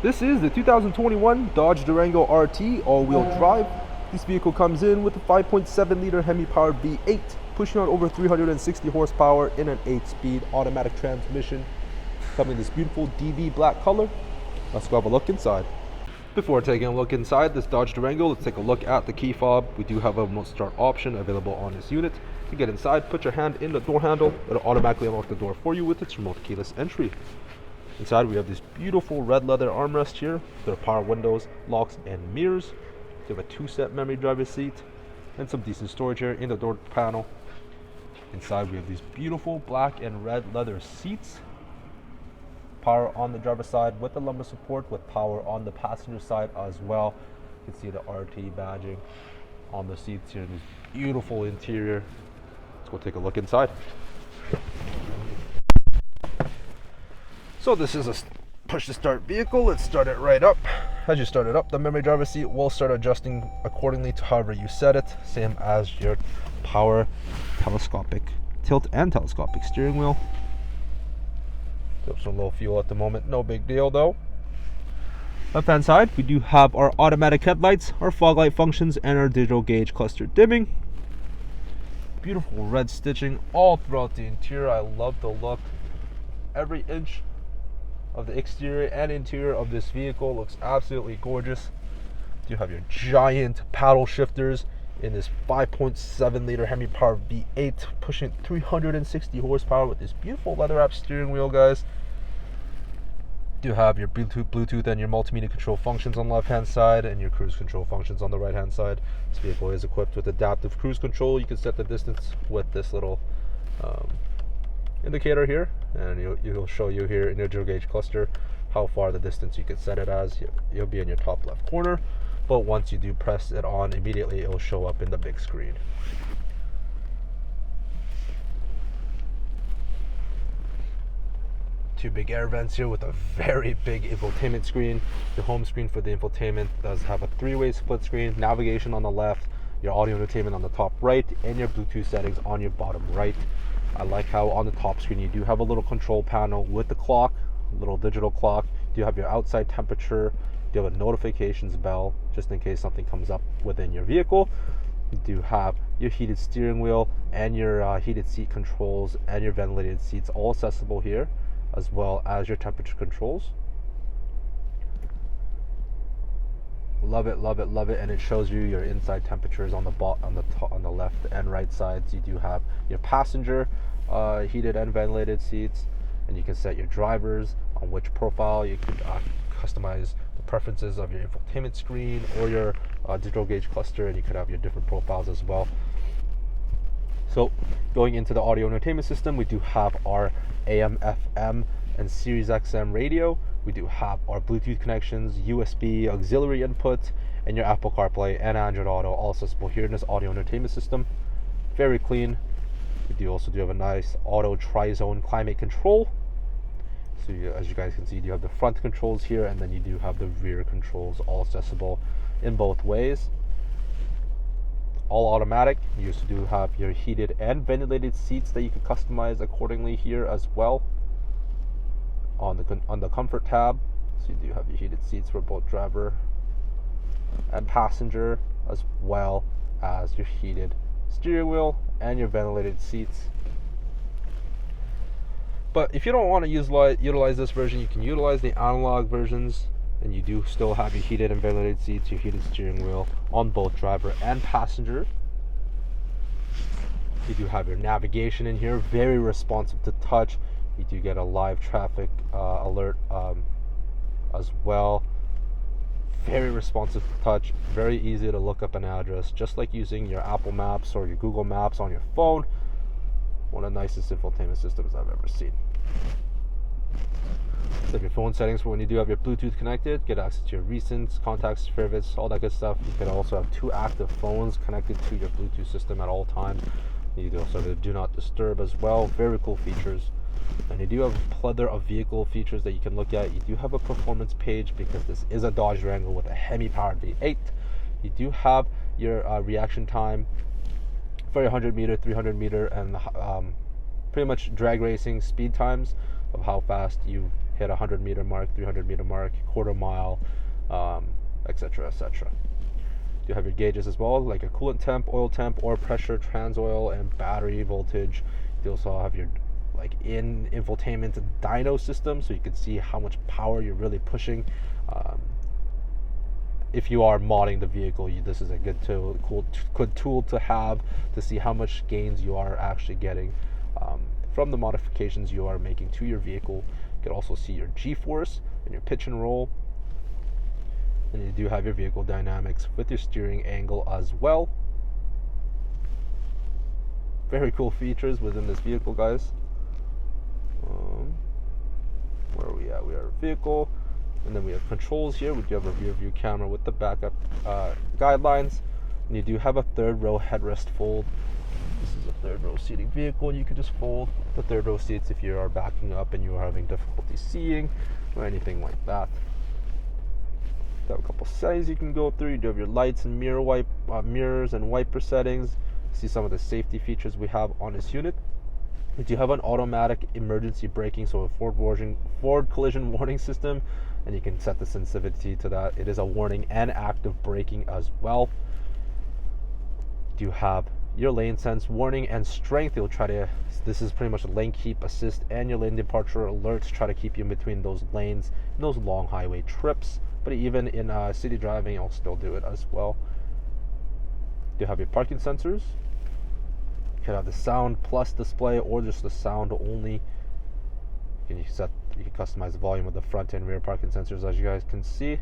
This is the 2021 Dodge Durango RT all-wheel drive. This vehicle comes in with a 5.7 liter HEMI V8, pushing out over 360 horsepower in an 8-speed automatic transmission, coming in this beautiful DV black color. Let's go have a look inside. Before taking a look inside this Dodge Durango, let's take a look at the key fob. We do have a remote start option available on this unit. To get inside, put your hand in the door handle. It'll automatically unlock the door for you with its remote keyless entry. Inside we have this beautiful red leather armrest here. There are power windows, locks, and mirrors. You have a 2-set memory driver's seat and some decent storage here in the door panel. Inside we have these beautiful black and red leather seats. Power on the driver's side with the lumbar support, with power on the passenger side as well. You can see the RT badging on the seats here. This beautiful interior. Let's go take a look inside. So this is a push to start vehicle. Let's start it right up. As you start it up, the memory driver's seat will start adjusting accordingly to however you set it, same as your power telescopic tilt and telescopic steering wheel. Some low fuel at the moment, no big deal though. Left hand side, we do have our automatic headlights, our fog light functions, and our digital gauge cluster dimming. Beautiful red stitching all throughout the interior. I love the look. Every inch of the exterior and interior of this vehicle looks absolutely gorgeous. You have your giant paddle shifters in this 5.7 liter HEMI V8, pushing 360 horsepower with this beautiful leather wrapped steering wheel, guys. You have your Bluetooth and your multimedia control functions on the left hand side, and your cruise control functions on the right hand side. This vehicle is equipped with adaptive cruise control. You can set the distance with this little indicator here, and it'll show you here in your digital gauge cluster how far the distance you can set it as. You'll be in your top left corner, but once you do press it on, immediately it will show up in the big screen. Two big air vents here with a very big infotainment screen. The home screen for the infotainment does have a 3-way split screen, navigation on the left, your audio entertainment on the top right, and your Bluetooth settings on your bottom right. I like how on the top screen you do have a little control panel with the clock, a little digital clock. You have your outside temperature. You have a notifications bell just in case something comes up within your vehicle. You do have your heated steering wheel and your heated seat controls and your ventilated seats all accessible here, as well as your temperature controls. Love it, love it, love it. And it shows you your inside temperatures on the left and right sides. You do have your passenger heated and ventilated seats, and you can set your drivers on which profile. You could customize the preferences of your infotainment screen or your digital gauge cluster, and you could have your different profiles as well. So going into the audio entertainment system, we do have our AM, FM, and Sirius XM radio. We do have our Bluetooth connections, USB auxiliary input, and your Apple CarPlay and Android Auto all accessible here in this audio entertainment system. Very clean. We do also have a nice auto tri-zone climate control. So as you guys can see, you have the front controls here, and then you do have the rear controls all accessible in both ways. All automatic. You also do have your heated and ventilated seats that you can customize accordingly here as well. On the comfort tab, so you do have your heated seats for both driver and passenger, as well as your heated steering wheel and your ventilated seats. But if you don't want to utilize this version, you can utilize the analog versions, and you do still have your heated and ventilated seats, your heated steering wheel on both driver and passenger. You do have your navigation in here, very responsive to touch. You do get a live traffic alert as well. Very responsive to touch, very easy to look up an address, just like using your Apple Maps or your Google Maps on your phone. One of the nicest infotainment systems I've ever seen. So your phone settings for when you do have your Bluetooth connected, get access to your recents, contacts, favorites, all that good stuff. You can also have 2 active phones connected to your Bluetooth system at all times. You do also have do not disturb as well. Very cool features. And you do have a plethora of vehicle features that you can look at. You do have a performance page because this is a Dodge Durango with a HEMI powered V8. You do have your reaction time for your 100 meter, 300 meter, and pretty much drag racing speed times of how fast you hit 100 meter mark, 300 meter mark, quarter mile, etc., etc. You have your gauges as well, like a coolant temp, oil temp, oil pressure, trans oil, and battery voltage. You also have your in infotainment dyno system, so you can see how much power you're really pushing. If you are modding the vehicle, this is a good tool to have to see how much gains you are actually getting from the modifications you are making to your vehicle. You can also see your G-force and your pitch and roll. And you do have your vehicle dynamics with your steering angle as well. Very cool features within this vehicle, guys. Where are we at? We are a vehicle, and then we have controls here. We do have a rear view camera with the backup guidelines, and you do have a third row headrest fold. This is a third row seating vehicle. You can just fold the third row seats if you are backing up and you are having difficulty seeing or anything like that. You have a couple settings you can go through. You do have your lights and mirrors and wiper settings. See some of the safety features we have on this unit. We do have an automatic emergency braking, so a forward collision warning system, and you can set the sensitivity to that. It is a warning and active braking as well. You have your lane sense warning and strength. This is pretty much lane keep assist and your lane departure alerts, try to keep you in between those lanes in those long highway trips. But even in city driving, I'll still do it as well. You have your parking sensors. You can have the sound plus display or just the sound only. You can customize the volume of the front and rear parking sensors, as you guys can see.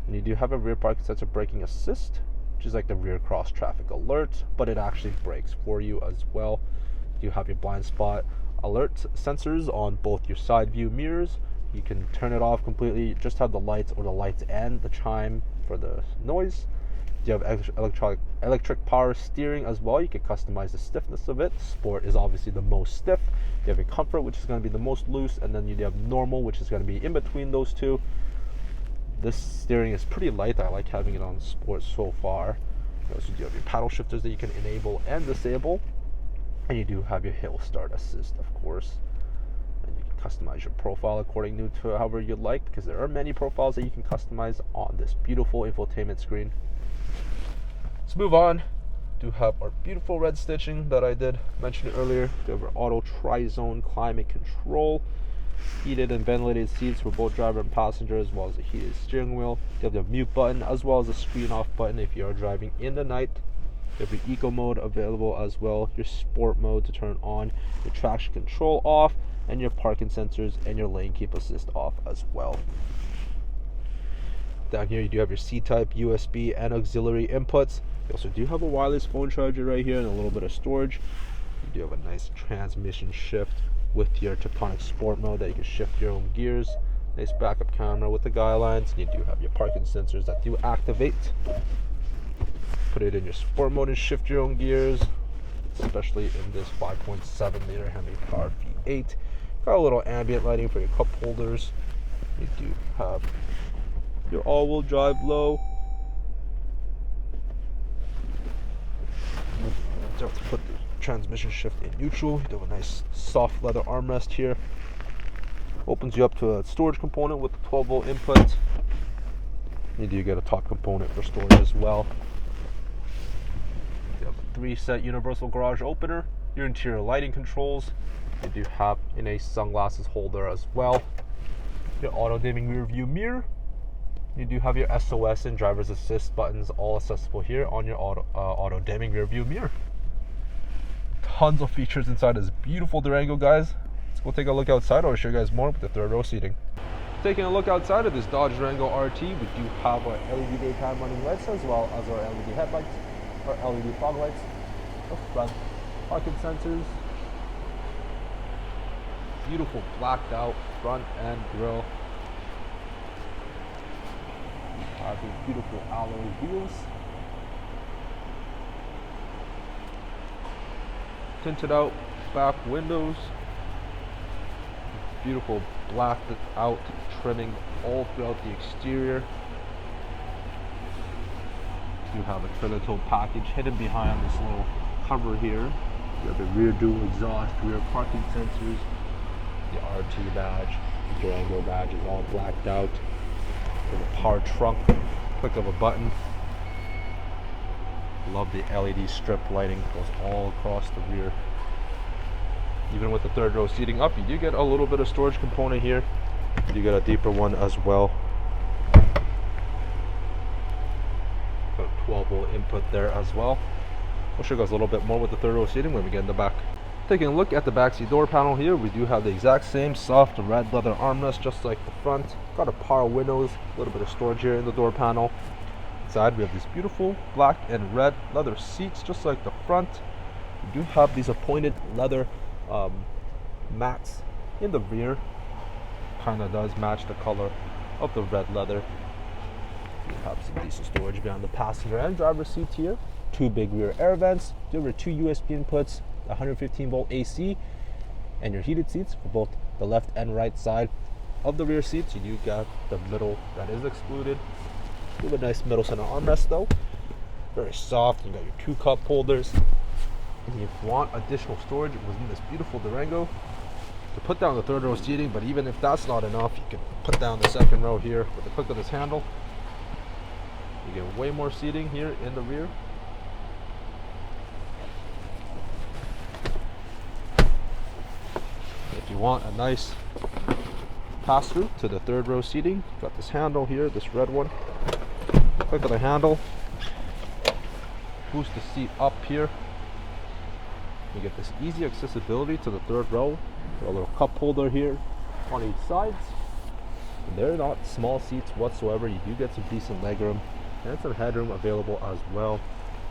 And you do have a rear parking sensor braking assist, which is like the rear cross traffic alert, but it actually brakes for you as well. You have your blind spot alert sensors on both your side view mirrors. You can turn it off completely, just have the lights or the lights and the chime for the noise. You have electric power steering as well. You can customize the stiffness of it. Sport is obviously the most stiff. You have your comfort, which is going to be the most loose, and then you have normal, which is going to be in between those two. This steering is pretty light. I like having it on sport so far. You also do have your paddle shifters that you can enable and disable, and you do have your hill start assist, of course. And you can customize your profile according to however you like, because there are many profiles that you can customize on this beautiful infotainment screen. Let's move on. Do have our beautiful red stitching that I did mention earlier. Do have our auto tri-zone climate control, heated and ventilated seats for both driver and passenger, as well as a heated steering wheel. You have the mute button as well as a screen off button if you are driving in the night. You have your eco mode available as well, your sport mode to turn on, your traction control off, and your parking sensors and your lane keep assist off as well. Down here you do have your C-type, USB, and auxiliary inputs. You also do have a wireless phone charger right here and a little bit of storage. You do have a nice transmission shift with your Tectonic Sport mode that you can shift your own gears. Nice backup camera with the guidelines. And you do have your parking sensors that do activate. Put it in your sport mode and shift your own gears, especially in this 5.7 liter HEMI V8. Got a little ambient lighting for your cup holders. You do have your all-wheel drive low. You have to put the transmission shift in neutral. You have a nice soft leather armrest here. Opens you up to a storage component with a 12-volt input. You do get a top component for storage as well. You have a 3-set universal garage opener. Your interior lighting controls. You do have in a sunglasses holder as well. Your auto dimming rear view mirror. You do have your SOS and driver's assist buttons all accessible here on your auto dimming rear view mirror. Tons of features inside this beautiful Durango, guys. Let's go take a look outside. I'll show you guys more with the third row seating. Taking a look outside of this Dodge Durango RT, we do have our LED daytime running lights as well as our LED headlights, our LED fog lights, our front parking sensors, beautiful blacked out front end grille. Have these beautiful alloy wheels, tinted out back windows, beautiful blacked out trimming all throughout the exterior. You have a trailer tow package hidden behind this little cover here. You have a rear dual exhaust, rear parking sensors, the RT badge, the Durango badge is all blacked out. power trunk, click of a button. Love the LED strip lighting, goes all across the rear. Even with the third row seating up, you do get a little bit of storage component here. You get a deeper one as well. Got a 12-volt input there as well. We'll show you guys a little bit more with the third row seating when we get in the back. Taking a look at the backseat door panel here, we do have the exact same soft red leather armrest just like the front. Got a power windows, a little bit of storage here in the door panel. Inside we have these beautiful black and red leather seats just like the front. We do have these appointed leather mats in the rear. Kind of does match the color of the red leather. We have some decent storage behind the passenger and driver seats here. Two big rear air vents, there were two USB inputs, 115-volt AC, and your heated seats for both the left and right side of the rear seats. You do got the middle that is excluded. You have a nice middle center armrest though, very soft. You got your two cup holders, and if you want additional storage within this beautiful Durango, to put down the third row seating. But even if that's not enough, you can put down the second row here with the click of this handle. You get way more seating here in the rear. If you want a nice pass through to the third row seating, got this handle here, this red one. Click of the handle, boost the seat up here. You get this easy accessibility to the third row. Got a little cup holder here on each side. And they're not small seats whatsoever. You do get some decent legroom and some headroom available as well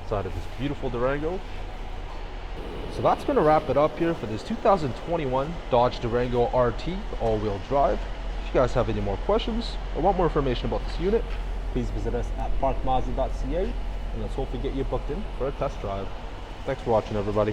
inside of this beautiful Durango. So that's going to wrap it up here for this 2021 Dodge Durango RT all-wheel drive. If you guys have any more questions or want more information about this unit, please visit us at parkmazda.ca, and let's hopefully get you booked in for a test drive. Thanks for watching, everybody.